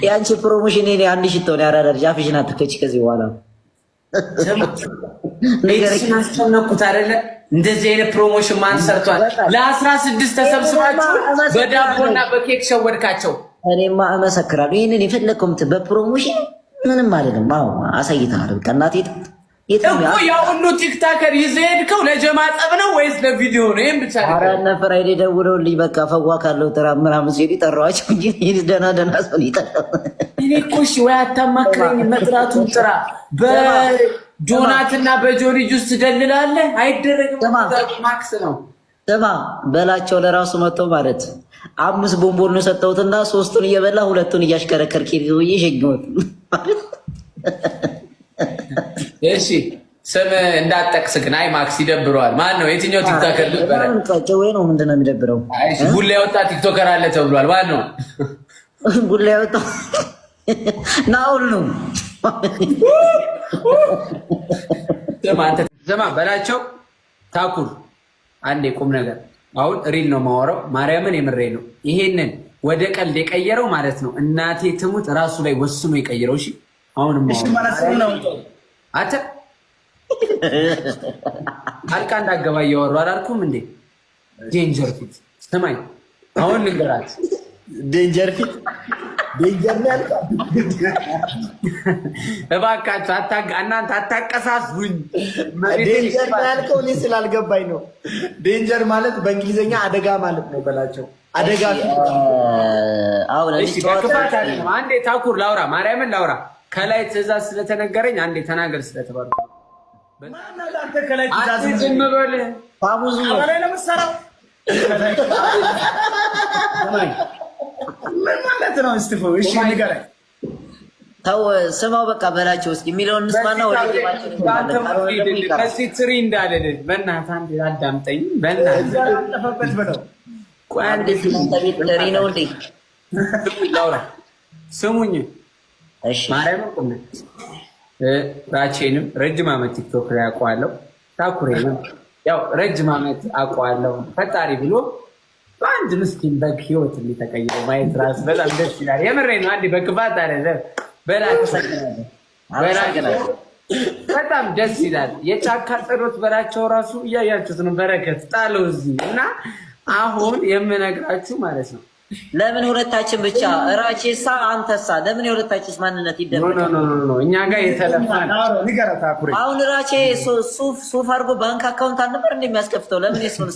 የአንቺ ፕሮሞሽን እኔ አንድ ሽቶ ነው ያራዳር ጃፍሽን አትከች ከዚህ በኋላ ነገርሽን አስጨነቁት አይደለ? እንደዚህ አይነት ፕሮሞሽን ማን ሰርቷል? ለ16 ተሰብስባችሁ በዳቦና በኬክ ሸወድካቸው። እኔማ እመሰክራለሁ። ይሄንን የፈለከውም በፕሮሞሽን ምንም አይደለም። አዎ አሳይተሃል። በቃ እናቴ እኮ ያው ሁሉ ቲክታከር ይዘህ ሄድከው ለጀማ ጠብ ነው ወይስ ለቪዲዮ ነው? ይሄን ብቻ ነው። ኧረ እነ ፍራይዴ ደውለውልኝ በቃ ፈዋ ካለው ተራ ምናምን ሲሄድ ጠራኋቸው እንጂ ይሄን ደህና ሰው ይጠራው። እኔ እኮ እሺ ወይ አታማክረኝ፣ መጥራቱን ጥራ። በጆናትና በጆኒ ጁስ ትደልላለህ። አይደረግም። ማክስ ነው ስማ በላቸው። ለራሱ መጥቶ ማለት 5 ቦምቦን ነው ሰጠሁትና 3ቱን እየበላ 2ቱን እያሽከረከርክ ይሄ ሸግሞት ማለት እሺ ስም እንዳጠቅስ ግን አይ ማክስ ይደብረዋል። ማን ነው? የትኛው ቲክቶከር ነበረ? ወይ ነው ምንድነው የሚደብረው? አይ ቡላ ያወጣ ቲክቶከር አለ ተብሏል። ማን ነው ቡላ ያወጣ? ናውል ነው። ስማ በላቸው ታኩር አንዴ ቁም ነገር አሁን ሪል ነው ማወራው። ማርያምን የምሬ ነው። ይሄንን ወደ ቀልድ የቀየረው ማለት ነው እናቴ ትሙት ራሱ ላይ ወስኖ የቀየረው። እሺ አሁንም አንተ አልቃ እንዳገባ እያወሩ አላልኩም እንዴ? ዴንጀር ፊት ስማኝ፣ አሁን ልንገራት። ዴንጀር ፊት ዴንጀር ነው ያልቃ። እባካችሁ እናንተ አታቀሳስቡኝ። ዴንጀር ነው ያልከው እኔ ስላልገባኝ ነው። ዴንጀር ማለት በእንግሊዝኛ አደጋ ማለት ነው በላቸው። አደጋ አንዴ ታኩር ላውራ፣ ማርያምን ላውራ። ከላይ ትእዛዝ ስለተነገረኝ አንዴ ተናገር ስለተባልኩ ዝም በል። ፋሙዙ ምን ማለት ነው? እስቲ እሺ ንገረኝ። ተው ስማው በቃ በላቸው እስኪ የሚለውን እንስማና ወደ ከዚህ ትሪ እንዳልል በእናትህ አንዴ አዳምጠኝ። በእናትህ ብለው ቆይ አንዴ ስለንተ ቤት ትሪ ነው እንዴ? ላውራ ስሙኝ። እሺ ማርያም ቁም ራቼንም ረጅም ዓመት ቲክቶክ ላይ አውቀዋለሁ። ታኩሬንም ያው ረጅም ዓመት አውቀዋለሁ። ፈጣሪ ብሎ በአንድ ምስኪን በግ ህይወት እንዲተቀይረው ማየት ራስ በጣም ደስ ይላል። የምሬ ነው። አንዴ በክፋት አለ በጣም ደስ ይላል። የጫካ ጸሎት በላቸው ራሱ እያያችሁት ነው። በረከት ጣለው እዚህ እና አሁን የምነግራችሁ ማለት ነው። ለምን ሁለታችን ብቻ ራቼሳ አንተሳ ለምን የሁለታችንስ ማንነት ይደረጋል? እኛ ጋር የተለፋ አሁን ራቼ ሱፍ አድርጎ ባንክ አካውንት አልነበር እንደሚያስከፍተው ለምን የሱን